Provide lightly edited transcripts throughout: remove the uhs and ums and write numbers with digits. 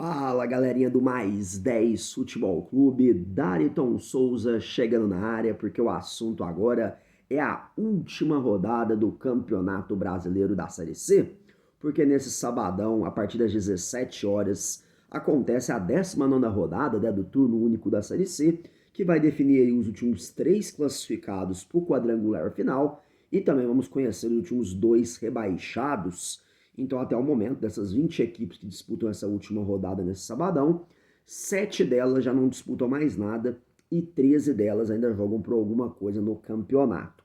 Fala, galerinha do Mais 10 Futebol Clube, Dariton Souza chegando na área porque o assunto agora é a última rodada do Campeonato Brasileiro da Série C, porque nesse sabadão, a partir das 17 horas, acontece a 19ª rodada, né, do turno único da Série C, que vai definir aí os últimos 3 classificados para o quadrangular final e também vamos conhecer os últimos 2 rebaixados. Então, até o momento, dessas 20 equipes que disputam essa última rodada nesse sabadão, 7 delas já não disputam mais nada e 13 delas ainda jogam por alguma coisa no campeonato.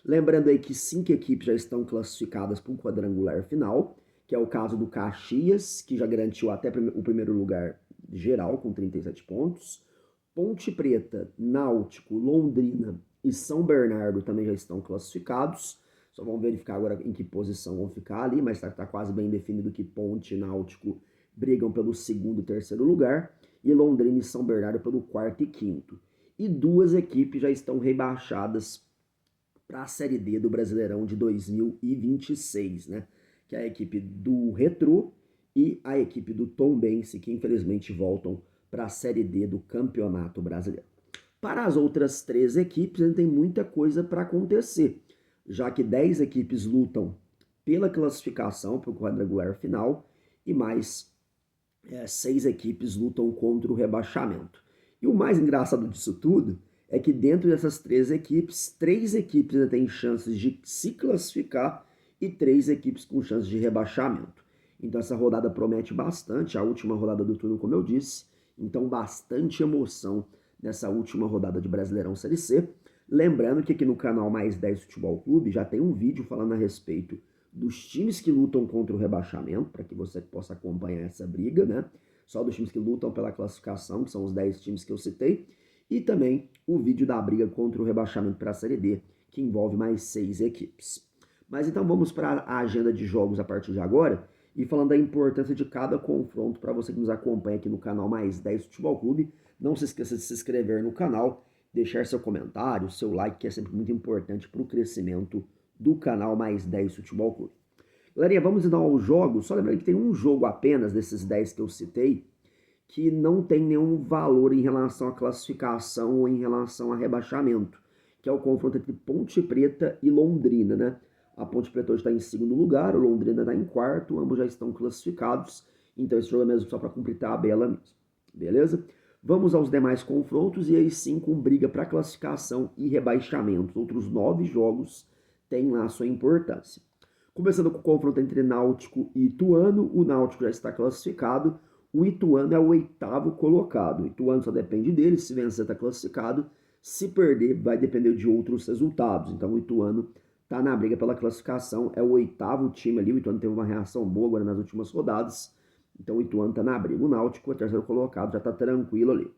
Lembrando aí que 5 equipes já estão classificadas para o quadrangular final, que é o caso do Caxias, que já garantiu até o primeiro lugar geral com 37 pontos. Ponte Preta, Náutico, Londrina e São Bernardo também já estão classificados. Só vamos verificar agora em que posição vão ficar ali, mas está quase bem definido que Ponte e Náutico brigam pelo segundo e terceiro lugar, e Londrina e São Bernardo pelo quarto e quinto. E 2 equipes já estão rebaixadas para a Série D do Brasileirão de 2026, né? Que é a equipe do Retrô e a equipe do Tombense, que infelizmente voltam para a Série D do Campeonato Brasileiro. Para as outras 3 equipes, ainda tem muita coisa para acontecer, já que 10 equipes lutam pela classificação para o quadrangular final e mais 6 equipes lutam contra o rebaixamento. E o mais engraçado disso tudo é que dentro dessas 3 equipes, 3 equipes ainda têm chances de se classificar e 3 equipes com chances de rebaixamento. Então essa rodada promete bastante, a última rodada do turno, como eu disse, então bastante emoção nessa última rodada de Brasileirão Série C. Lembrando que aqui no canal Mais 10 Futebol Clube já tem um vídeo falando a respeito dos times que lutam contra o rebaixamento, para que você possa acompanhar essa briga, né? Só dos times que lutam pela classificação, que são os 10 times que eu citei, e também o vídeo da briga contra o rebaixamento para a Série D, que envolve mais 6 equipes. Mas então vamos para a agenda de jogos a partir de agora, e falando da importância de cada confronto para você que nos acompanha aqui no canal Mais 10 Futebol Clube. Não se esqueça de se inscrever no canal, deixar seu comentário, seu like, que é sempre muito importante para o crescimento do canal Mais 10 Futebol Clube. Galerinha, vamos então aos jogos. Só lembrando que tem um jogo apenas desses 10 que eu citei que não tem nenhum valor em relação à classificação ou em relação a rebaixamento, que é o confronto entre Ponte Preta e Londrina, né? A Ponte Preta hoje está em segundo lugar, o Londrina está em quarto, ambos já estão classificados, então esse jogo é mesmo só para cumprir a tabela mesmo, beleza? Vamos aos demais confrontos e aí sim com briga para classificação e rebaixamento. Outros 9 jogos têm lá a sua importância. Começando com o confronto entre Náutico e Ituano, o Náutico já está classificado, o Ituano é o 8º colocado. O Ituano só depende dele, se vencer está classificado, se perder vai depender de outros resultados. Então o Ituano está na briga pela classificação, é o 8º time ali, o Ituano teve uma reação boa agora nas últimas rodadas, então o Ituano está na briga. O Náutico, o terceiro colocado, já está tranquilo ali.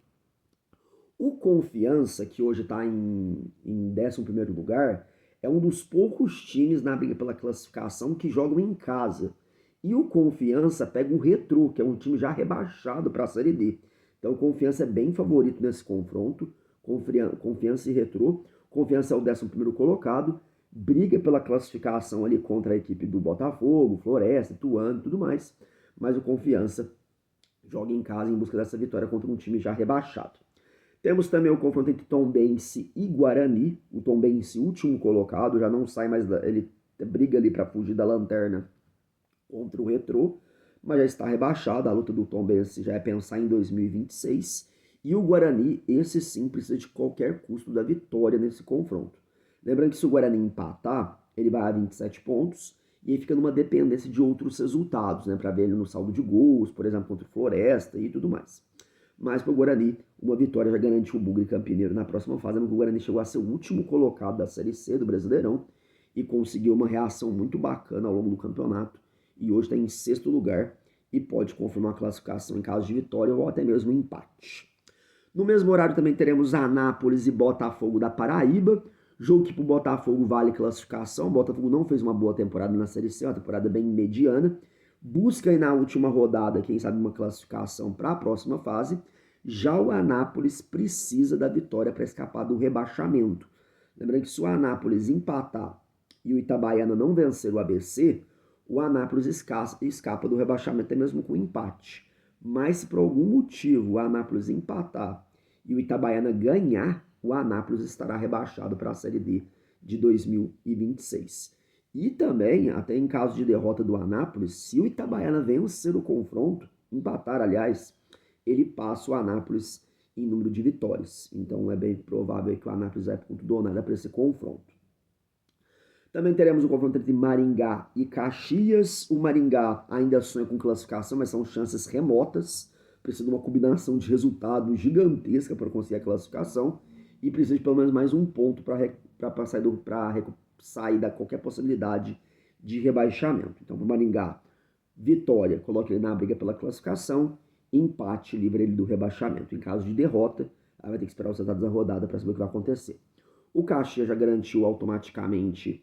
O Confiança, que hoje está em 11º lugar, é um dos poucos times na briga pela classificação que jogam em casa. E o Confiança pega o Retrô, que é um time já rebaixado para a Série D. Então o Confiança é bem favorito nesse confronto. Confiança e Retrô. Confiança é o 11º colocado, briga pela classificação ali contra a equipe do Botafogo, Floresta, Ituano e tudo mais. Mas o Confiança joga em casa em busca dessa vitória contra um time já rebaixado. Temos também o confronto entre Tombense e Guarani. O Tombense, último colocado, já não sai mais, ele briga ali para fugir da lanterna contra o Retrô, mas já está rebaixado. A luta do Tombense já é pensar em 2026. E o Guarani, esse sim, precisa de qualquer custo da vitória nesse confronto. Lembrando que se o Guarani empatar, ele vai a 27 pontos e aí fica numa dependência de outros resultados, né? Para ver ele no saldo de gols, por exemplo, contra o Floresta e tudo mais. Mas para o Guarani, uma vitória já garantiu o Bugre Campineiro na próxima fase, porque o Guarani chegou a ser o último colocado da Série C do Brasileirão e conseguiu uma reação muito bacana ao longo do campeonato. E hoje está em 6º lugar e pode confirmar a classificação em caso de vitória ou até mesmo empate. No mesmo horário também teremos Anápolis e Botafogo da Paraíba, jogo que para o Botafogo vale classificação. O Botafogo não fez uma boa temporada na Série C, uma temporada bem mediana. Busca aí na última rodada, quem sabe, uma classificação para a próxima fase. Já o Anápolis precisa da vitória para escapar do rebaixamento. Lembrando que se o Anápolis empatar e o Itabaiana não vencer o ABC, o Anápolis escapa do rebaixamento até mesmo com empate. Mas se por algum motivo o Anápolis empatar e o Itabaiana ganhar, o Anápolis estará rebaixado para a Série D de 2026. E também, até em caso de derrota do Anápolis, se o Itabaiana vencer o confronto, empatar, aliás, ele passa o Anápolis em número de vitórias. Então é bem provável que o Anápolis vai ponto do nada para esse confronto. Também teremos o confronto entre Maringá e Caxias. O Maringá ainda sonha com classificação, mas são chances remotas. Precisa de uma combinação de resultados gigantesca para conseguir a classificação. E precisa de pelo menos mais um ponto para sair da qualquer possibilidade de rebaixamento. Então, para o Maringá, vitória, coloca ele na briga pela classificação. Empate, livra ele do rebaixamento. Em caso de derrota, aí vai ter que esperar os resultados da rodada para saber o que vai acontecer. O Caxias já garantiu automaticamente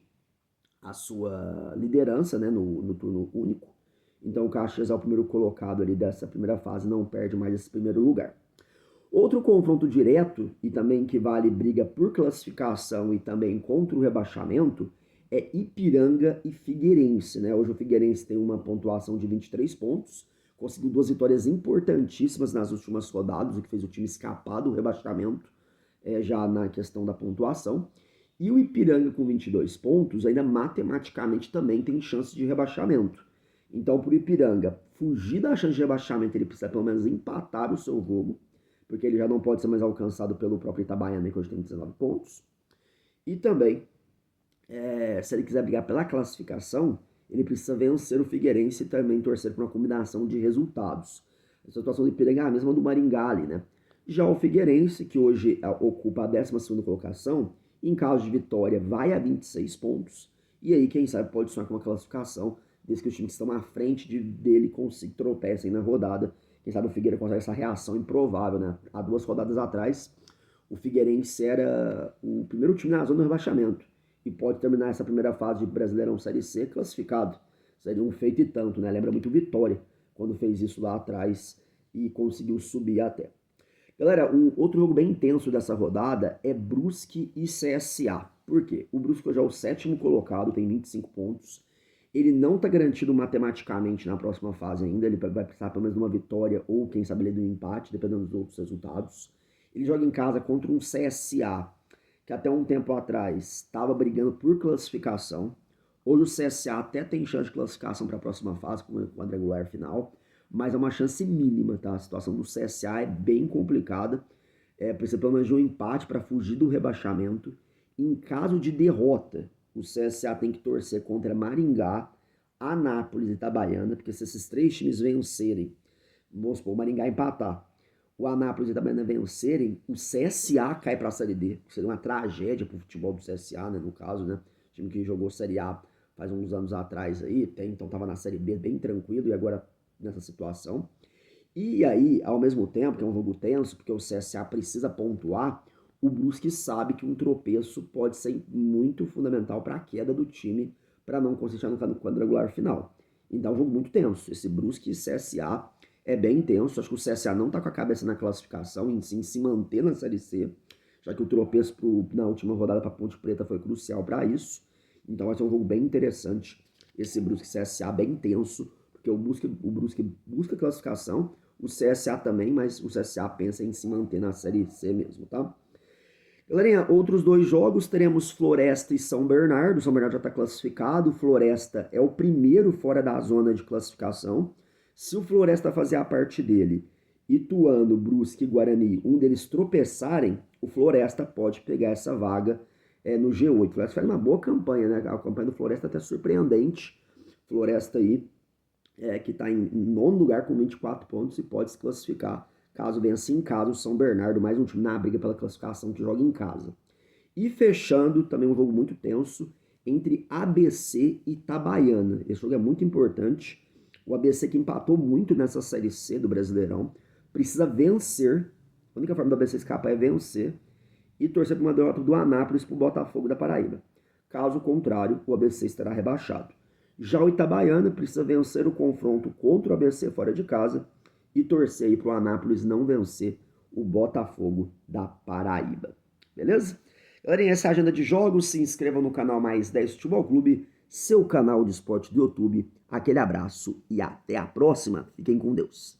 a sua liderança, né, no turno único. Então o Caxias é o primeiro colocado ali dessa primeira fase, não perde mais esse primeiro lugar. Outro confronto direto, e também que vale briga por classificação e também contra o rebaixamento, é Ipiranga e Figueirense, né? Hoje o Figueirense tem uma pontuação de 23 pontos, conseguiu 2 vitórias importantíssimas nas últimas rodadas, o que fez o time escapar do rebaixamento, já na questão da pontuação. E o Ipiranga com 22 pontos ainda matematicamente também tem chance de rebaixamento. Então, para o Ipiranga fugir da chance de rebaixamento, ele precisa pelo menos empatar o seu jogo, porque ele já não pode ser mais alcançado pelo próprio Itabaiana, que hoje tem 19 pontos. E também, se ele quiser brigar pela classificação, ele precisa vencer o Figueirense e também torcer por uma combinação de resultados. A situação do Ipiranga é a mesma do Maringá ali, né? Já o Figueirense, que hoje ocupa a 12ª colocação, em caso de vitória, vai a 26 pontos. E aí, quem sabe, pode sonhar com uma classificação, desde que os times que estão à frente dele tropecem na rodada. Quem sabe o Figueira consegue essa reação improvável, né? Há 2 rodadas atrás, o Figueirense era o primeiro time na zona do rebaixamento. E pode terminar essa primeira fase de Brasileirão Série C classificado. Seria um feito e tanto, né? Lembra muito Vitória, quando fez isso lá atrás e conseguiu subir até. Galera, um outro jogo bem intenso dessa rodada é Brusque e CSA. Por quê? O Brusque hoje é o 7º colocado, tem 25 pontos. Ele não está garantido matematicamente na próxima fase ainda. Ele vai precisar pelo menos de uma vitória ou, quem sabe, ele de um empate, dependendo dos outros resultados. Ele joga em casa contra um CSA, que até um tempo atrás estava brigando por classificação. Hoje o CSA até tem chance de classificação para a próxima fase, com o quadrangular final, mas é uma chance mínima, tá? A situação do CSA é bem complicada. Precisa pelo menos de um empate para fugir do rebaixamento. Em caso de derrota, o CSA tem que torcer contra Maringá, Anápolis e Itabaiana, porque se esses 3 times vencerem, vamos supor, o Maringá empatar, o Anápolis e Itabaiana vencerem, o CSA cai para a Série D, que seria uma tragédia para o futebol do CSA, né, no caso, né? O time que jogou Série A faz uns anos atrás aí, então estava na Série B bem tranquilo e agora nessa situação. E aí, ao mesmo tempo, que é um jogo tenso, porque o CSA precisa pontuar, o Brusque sabe que um tropeço pode ser muito fundamental para a queda do time, para não conseguir chegar no quadrangular final. Então é um jogo muito tenso. Esse Brusque e CSA é bem tenso. Acho que o CSA não está com a cabeça na classificação, em sim se manter na Série C, já que o tropeço na última rodada para Ponte Preta foi crucial para isso. Então vai ser um jogo bem interessante, esse Brusque CSA bem tenso, porque o Brusque busca classificação, o CSA também, mas o CSA pensa em se manter na Série C mesmo, tá? Galerinha, outros 2 jogos, teremos Floresta e São Bernardo. O São Bernardo já está classificado, o Floresta é o primeiro fora da zona de classificação. Se o Floresta fazer a parte dele, Ituano, Brusque e Guarani, um deles tropeçarem, o Floresta pode pegar essa vaga no G8. O Floresta faz uma boa campanha, né? A campanha do Floresta é até surpreendente. Floresta aí, que está em 9º lugar com 24 pontos e pode se classificar, caso vença em casa o São Bernardo, mais um time na briga pela classificação que joga em casa. E fechando, também um jogo muito tenso, entre ABC e Itabaiana. Esse jogo é muito importante. O ABC, que empatou muito nessa Série C do Brasileirão, precisa vencer. A única forma do ABC escapar é vencer e torcer para uma derrota do Anápolis para o Botafogo da Paraíba. Caso contrário, o ABC estará rebaixado. Já o Itabaiana precisa vencer o confronto contra o ABC fora de casa e torcer para o Anápolis não vencer o Botafogo da Paraíba. Beleza? Galerinha, essa é a agenda de jogos. Se inscreva no canal Mais 10 Futebol Clube, seu canal de esporte do YouTube. Aquele abraço e até a próxima. Fiquem com Deus.